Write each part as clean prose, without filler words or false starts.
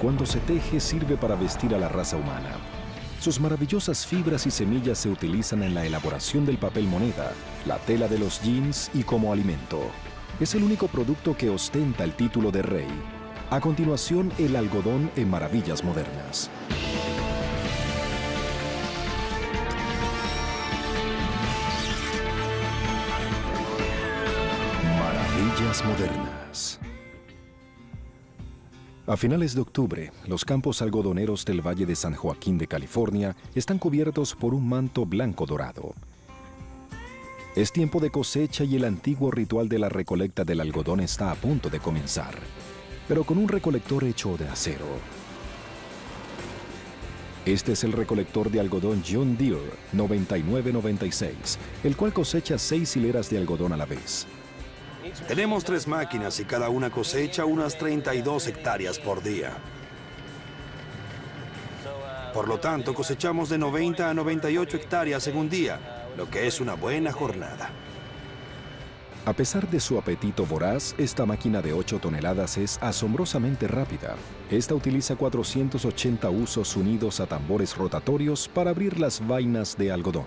cuando se teje sirve para vestir a la raza humana. Sus maravillosas fibras y semillas se utilizan en la elaboración del papel moneda, la tela de los jeans y como alimento. Es el único producto que ostenta el título de rey. A continuación, el algodón en Maravillas Modernas. Maravillas Modernas. A finales de octubre, los campos algodoneros del Valle de San Joaquín de California están cubiertos por un manto blanco dorado. Es tiempo de cosecha y el antiguo ritual de la recolecta del algodón está a punto de comenzar, pero con un recolector hecho de acero. Este es el recolector de algodón John Deere 9996, el cual cosecha 6 hileras de algodón a la vez. Tenemos 3 máquinas y cada una cosecha unas 32 hectáreas por día. Por lo tanto, cosechamos de 90 a 98 hectáreas en un día, lo que es una buena jornada. A pesar de su apetito voraz, esta máquina de 8 toneladas es asombrosamente rápida. Esta utiliza 480 usos unidos a tambores rotatorios para abrir las vainas de algodón.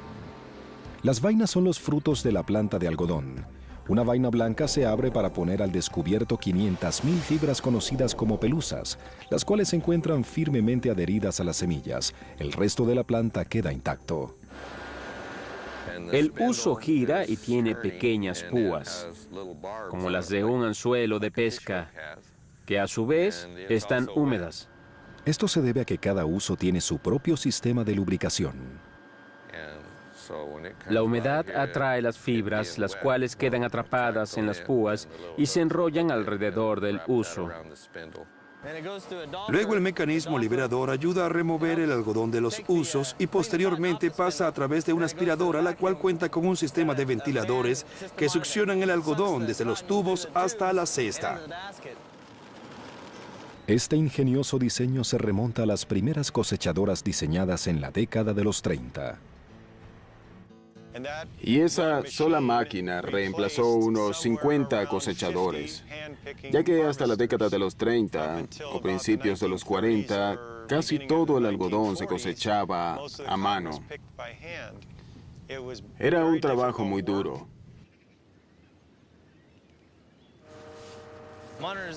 Las vainas son los frutos de la planta de algodón. Una vaina blanca se abre para poner al descubierto 500,000 fibras conocidas como pelusas, las cuales se encuentran firmemente adheridas a las semillas. El resto de la planta queda intacto. El huso gira y tiene pequeñas púas, como las de un anzuelo de pesca, que a su vez están húmedas. Esto se debe a que cada uso tiene su propio sistema de lubricación. La humedad atrae las fibras, las cuales quedan atrapadas en las púas y se enrollan alrededor del huso. Luego el mecanismo liberador ayuda a remover el algodón de los husos y posteriormente pasa a través de una aspiradora, la cual cuenta con un sistema de ventiladores que succionan el algodón desde los tubos hasta la cesta. Este ingenioso diseño se remonta a las primeras cosechadoras diseñadas en la década de los 30. Y esa sola máquina reemplazó unos 50 cosechadores, ya que hasta la década de los 30 o principios de los 40, casi todo el algodón se cosechaba a mano. Era un trabajo muy duro.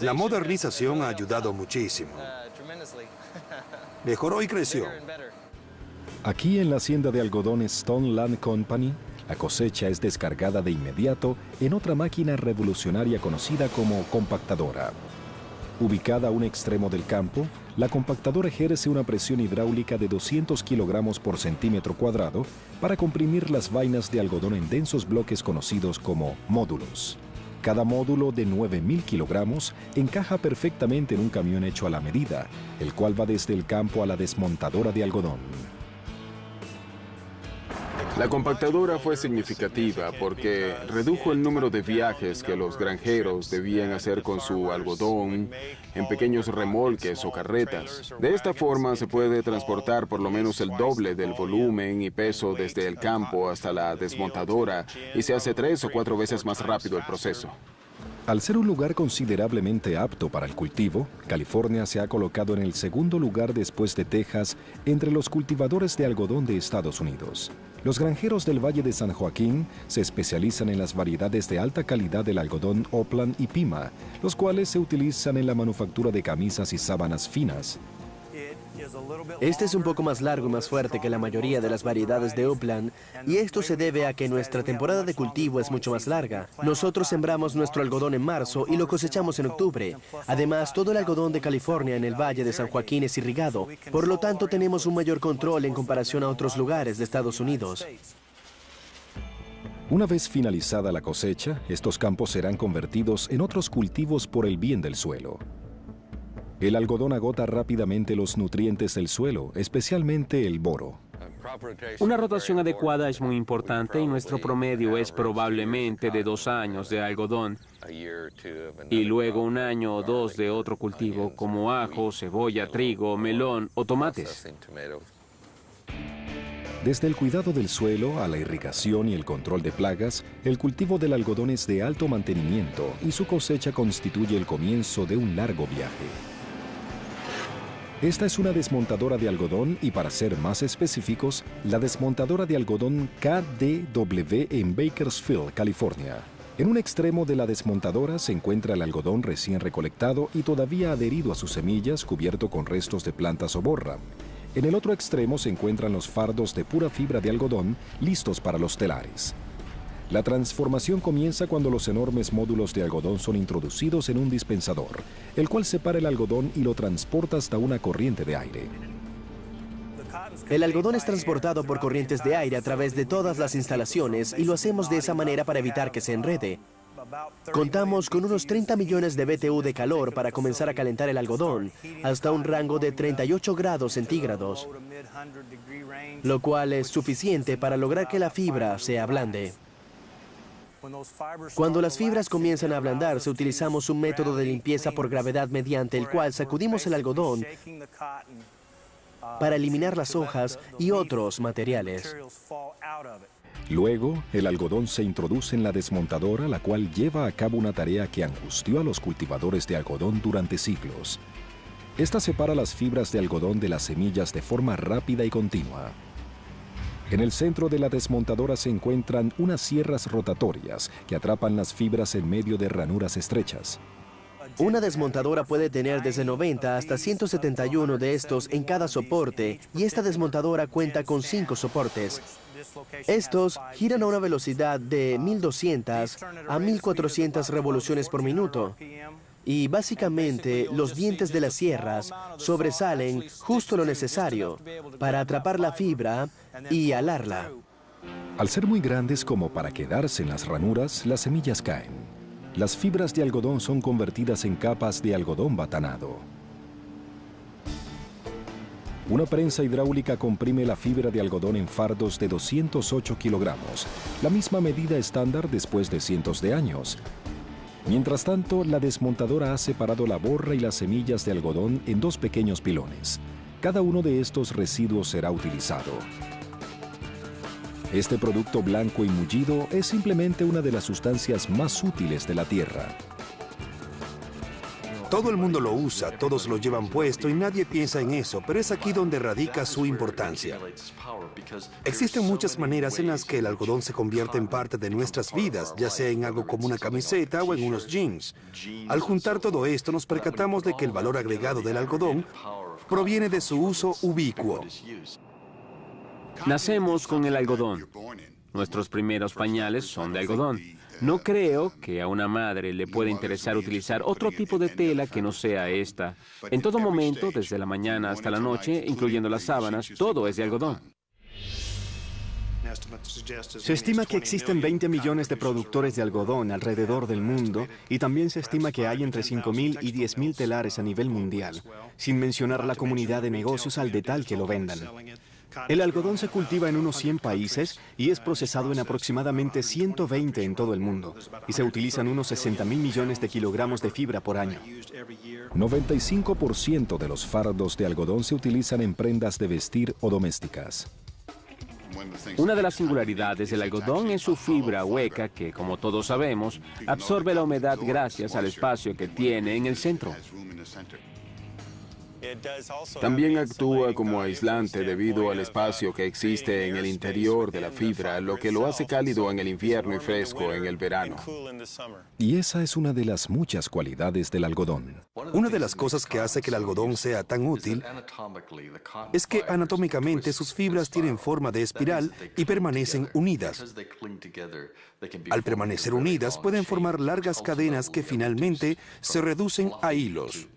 La modernización ha ayudado muchísimo. Mejoró y creció. Aquí en la hacienda de algodón Stone Land Company, la cosecha es descargada de inmediato en otra máquina revolucionaria conocida como compactadora. Ubicada a un extremo del campo, la compactadora ejerce una presión hidráulica de 200 kilogramos por centímetro cuadrado para comprimir las vainas de algodón en densos bloques conocidos como módulos. Cada módulo de 9,000 kilogramos encaja perfectamente en un camión hecho a la medida, el cual va desde el campo a la desmontadora de algodón. La compactadora fue significativa porque redujo el número de viajes que los granjeros debían hacer con su algodón en pequeños remolques o carretas. De esta forma se puede transportar por lo menos el doble del volumen y peso desde el campo hasta la desmontadora y se hace 3 o 4 veces más rápido el proceso. Al ser un lugar considerablemente apto para el cultivo, California se ha colocado en el segundo lugar después de Texas entre los cultivadores de algodón de Estados Unidos. Los granjeros del Valle de San Joaquín se especializan en las variedades de alta calidad del algodón Upland y Pima, los cuales se utilizan en la manufactura de camisas y sábanas finas. Este es un poco más largo y más fuerte que la mayoría de las variedades de Upland, y esto se debe a que nuestra temporada de cultivo es mucho más larga. Nosotros sembramos nuestro algodón en marzo y lo cosechamos en octubre. Además, todo el algodón de California en el Valle de San Joaquín es irrigado, por lo tanto tenemos un mayor control en comparación a otros lugares de Estados Unidos. Una vez finalizada la cosecha, estos campos serán convertidos en otros cultivos por el bien del suelo. El algodón agota rápidamente los nutrientes del suelo, especialmente el boro. Una rotación adecuada es muy importante y nuestro promedio es probablemente de 2 años de algodón y luego 1 año o 2 de otro cultivo como ajo, cebolla, trigo, melón o tomates. Desde el cuidado del suelo a la irrigación y el control de plagas, el cultivo del algodón es de alto mantenimiento y su cosecha constituye el comienzo de un largo viaje. Esta es una desmontadora de algodón y, para ser más específicos, la desmontadora de algodón KDW en Bakersfield, California. En un extremo de la desmontadora se encuentra el algodón recién recolectado y todavía adherido a sus semillas, cubierto con restos de plantas o borra. En el otro extremo se encuentran los fardos de pura fibra de algodón, listos para los telares. La transformación comienza cuando los enormes módulos de algodón son introducidos en un dispensador, el cual separa el algodón y lo transporta hasta una corriente de aire. El algodón es transportado por corrientes de aire a través de todas las instalaciones y lo hacemos de esa manera para evitar que se enrede. Contamos con unos 30 millones de BTU de calor para comenzar a calentar el algodón hasta un rango de 38 grados centígrados, lo cual es suficiente para lograr que la fibra se ablande. Cuando las fibras comienzan a ablandarse, utilizamos un método de limpieza por gravedad mediante el cual sacudimos el algodón para eliminar las hojas y otros materiales. Luego, el algodón se introduce en la desmontadora, la cual lleva a cabo una tarea que angustió a los cultivadores de algodón durante siglos. Esta separa las fibras de algodón de las semillas de forma rápida y continua. En el centro de la desmontadora se encuentran unas sierras rotatorias que atrapan las fibras en medio de ranuras estrechas. Una desmontadora puede tener desde 90 hasta 171 de estos en cada soporte, y esta desmontadora cuenta con 5 soportes. Estos giran a una velocidad de 1200 a 1400 revoluciones por minuto. Y básicamente los dientes de las sierras sobresalen justo lo necesario para atrapar la fibra y alarla. Al ser muy grandes como para quedarse en las ranuras, las semillas caen. Las fibras de algodón son convertidas en capas de algodón batanado. Una prensa hidráulica comprime la fibra de algodón en fardos de 208 kilogramos, la misma medida estándar después de cientos de años. Mientras tanto, la desmontadora ha separado la borra y las semillas de algodón en 2 pequeños pilones. Cada uno de estos residuos será utilizado. Este producto blanco y mullido es simplemente una de las sustancias más útiles de la tierra. Todo el mundo lo usa, todos lo llevan puesto y nadie piensa en eso, pero es aquí donde radica su importancia. Existen muchas maneras en las que el algodón se convierte en parte de nuestras vidas, ya sea en algo como una camiseta o en unos jeans. Al juntar todo esto, nos percatamos de que el valor agregado del algodón proviene de su uso ubicuo. Nacemos con el algodón. Nuestros primeros pañales son de algodón. No creo que a una madre le pueda interesar utilizar otro tipo de tela que no sea esta. En todo momento, desde la mañana hasta la noche, incluyendo las sábanas, todo es de algodón. Se estima que existen 20 millones de productores de algodón alrededor del mundo y también se estima que hay entre 5.000 y 10.000 telares a nivel mundial, sin mencionar la comunidad de negocios al detal que lo vendan. El algodón se cultiva en unos 100 países y es procesado en aproximadamente 120 en todo el mundo, y se utilizan unos 60.000 millones de kilogramos de fibra por año. 95% de los fardos de algodón se utilizan en prendas de vestir o domésticas. Una de las singularidades del algodón es su fibra hueca que, como todos sabemos, absorbe la humedad gracias al espacio que tiene en el centro. También actúa como aislante debido al espacio que existe en el interior de la fibra, lo que lo hace cálido en el invierno y fresco en el verano. Y esa es una de las muchas cualidades del algodón. Una de las cosas que hace que el algodón sea tan útil es que anatómicamente sus fibras tienen forma de espiral y permanecen unidas. Al permanecer unidas, pueden formar largas cadenas que finalmente se reducen a hilos.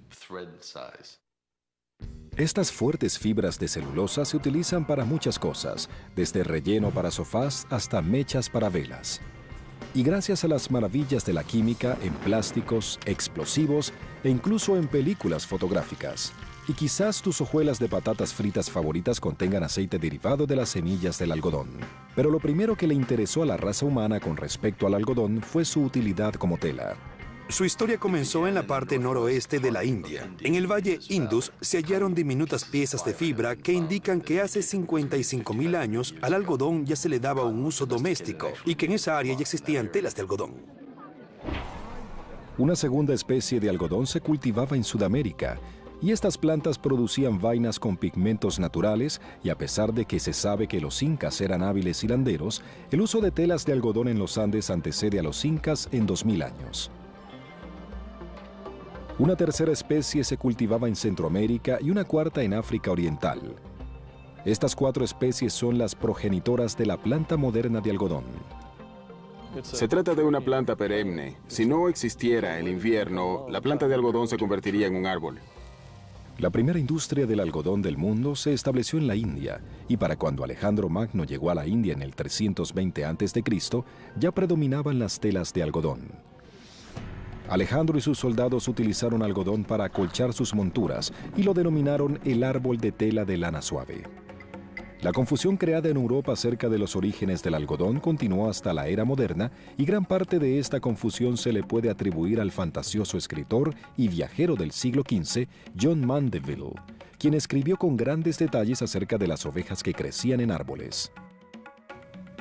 Estas fuertes fibras de celulosa se utilizan para muchas cosas, desde relleno para sofás hasta mechas para velas. Y gracias a las maravillas de la química en plásticos, explosivos e incluso en películas fotográficas. Y quizás tus hojuelas de patatas fritas favoritas contengan aceite derivado de las semillas del algodón. Pero lo primero que le interesó a la raza humana con respecto al algodón fue su utilidad como tela. Su historia comenzó en la parte noroeste de la India. En el valle Indus se hallaron diminutas piezas de fibra que indican que hace 55.000 años al algodón ya se le daba un uso doméstico y que en esa área ya existían telas de algodón. Una segunda especie de algodón se cultivaba en Sudamérica y estas plantas producían vainas con pigmentos naturales, y a pesar de que se sabe que los incas eran hábiles hilanderos, el uso de telas de algodón en los Andes antecede a los incas en 2000 años. Una tercera especie se cultivaba en Centroamérica y una cuarta en África Oriental. Estas 4 especies son las progenitoras de la planta moderna de algodón. Se trata de una planta perenne. Si no existiera el invierno, la planta de algodón se convertiría en un árbol. La primera industria del algodón del mundo se estableció en la India, y para cuando Alejandro Magno llegó a la India en el 320 a.C., ya predominaban las telas de algodón. Alejandro y sus soldados utilizaron algodón para acolchar sus monturas y lo denominaron el árbol de tela de lana suave. La confusión creada en Europa acerca de los orígenes del algodón continuó hasta la era moderna, y gran parte de esta confusión se le puede atribuir al fantasioso escritor y viajero del siglo XV, John Mandeville, quien escribió con grandes detalles acerca de las ovejas que crecían en árboles.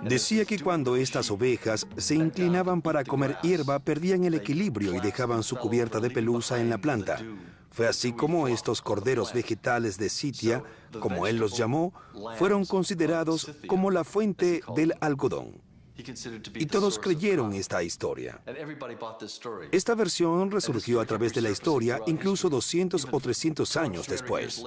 Decía que cuando estas ovejas se inclinaban para comer hierba, perdían el equilibrio y dejaban su cubierta de pelusa en la planta. Fue así como estos corderos vegetales de Scythia, como él los llamó, fueron considerados como la fuente del algodón. Y todos creyeron esta historia. Esta versión resurgió a través de la historia incluso 200 o 300 años después.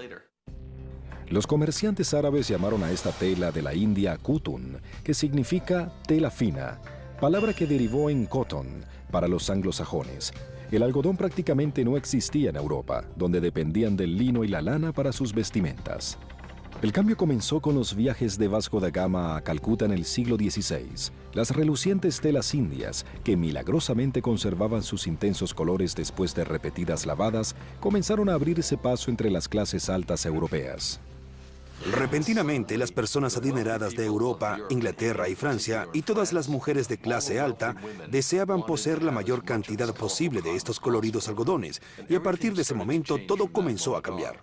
Los comerciantes árabes llamaron a esta tela de la India kutun, que significa tela fina, palabra que derivó en cotton para los anglosajones. El algodón prácticamente no existía en Europa, donde dependían del lino y la lana para sus vestimentas. El cambio comenzó con los viajes de Vasco da Gama a Calcuta en el siglo XVI. Las relucientes telas indias, que milagrosamente conservaban sus intensos colores después de repetidas lavadas, comenzaron a abrirse paso entre las clases altas europeas. Repentinamente, las personas adineradas de Europa, Inglaterra y Francia, y todas las mujeres de clase alta, deseaban poseer la mayor cantidad posible de estos coloridos algodones, y a partir de ese momento todo comenzó a cambiar.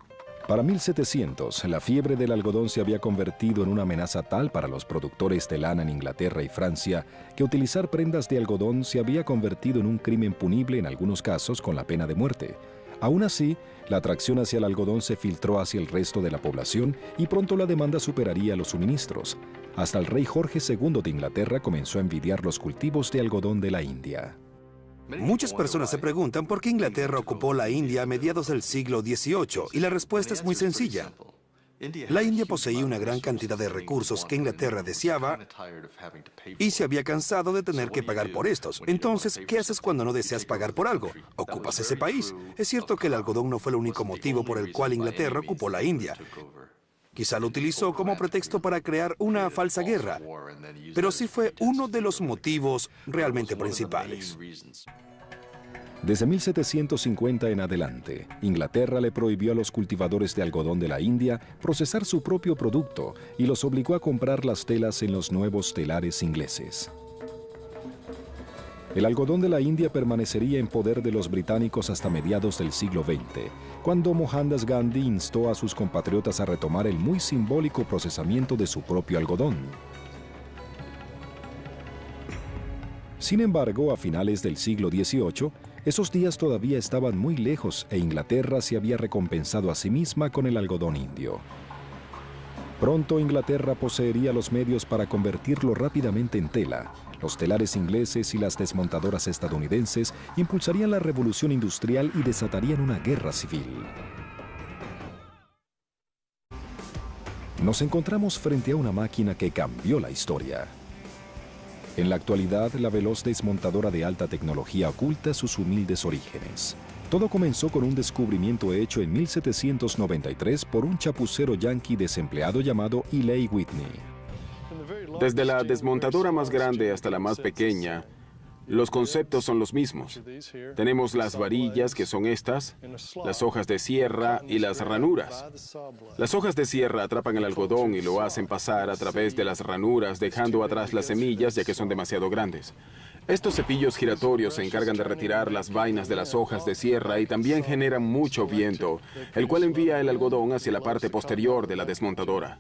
Para 1700, la fiebre del algodón se había convertido en una amenaza tal para los productores de lana en Inglaterra y Francia, que utilizar prendas de algodón se había convertido en un crimen punible en algunos casos con la pena de muerte. Aún así, la atracción hacia el algodón se filtró hacia el resto de la población y pronto la demanda superaría los suministros. Hasta el rey Jorge II de Inglaterra comenzó a envidiar los cultivos de algodón de la India. Muchas personas se preguntan por qué Inglaterra ocupó la India a mediados del siglo XVIII, y la respuesta es muy sencilla. La India poseía una gran cantidad de recursos que Inglaterra deseaba y se había cansado de tener que pagar por estos. Entonces, ¿qué haces cuando no deseas pagar por algo? Ocupas ese país. Es cierto que el algodón no fue el único motivo por el cual Inglaterra ocupó la India. Quizá lo utilizó como pretexto para crear una falsa guerra, pero sí fue uno de los motivos realmente principales. Desde 1750 en adelante, Inglaterra le prohibió a los cultivadores de algodón de la India procesar su propio producto y los obligó a comprar las telas en los nuevos telares ingleses. El algodón de la India permanecería en poder de los británicos hasta mediados del siglo XX, cuando Mohandas Gandhi instó a sus compatriotas a retomar el muy simbólico procesamiento de su propio algodón. Sin embargo, a finales del siglo XVIII, esos días todavía estaban muy lejos e Inglaterra se había recompensado a sí misma con el algodón indio. Pronto Inglaterra poseería los medios para convertirlo rápidamente en tela. Los telares ingleses y las desmontadoras estadounidenses impulsarían la revolución industrial y desatarían una guerra civil. Nos encontramos frente a una máquina que cambió la historia. En la actualidad, la veloz desmontadora de alta tecnología oculta sus humildes orígenes. Todo comenzó con un descubrimiento hecho en 1793 por un chapucero yanqui desempleado llamado Eli Whitney. Desde la desmontadora más grande hasta la más pequeña, los conceptos son los mismos. Tenemos las varillas, que son estas, las hojas de sierra y las ranuras. Las hojas de sierra atrapan el algodón y lo hacen pasar a través de las ranuras, dejando atrás las semillas ya que son demasiado grandes. Estos cepillos giratorios se encargan de retirar las vainas de las hojas de sierra y también generan mucho viento, el cual envía el algodón hacia la parte posterior de la desmontadora.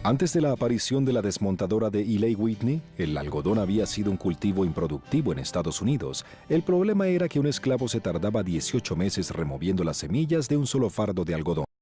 Antes de la aparición de la desmontadora de Eli Whitney, el algodón había sido un cultivo improductivo en Estados Unidos. El problema era que un esclavo se tardaba 18 meses removiendo las semillas de un solo fardo de algodón.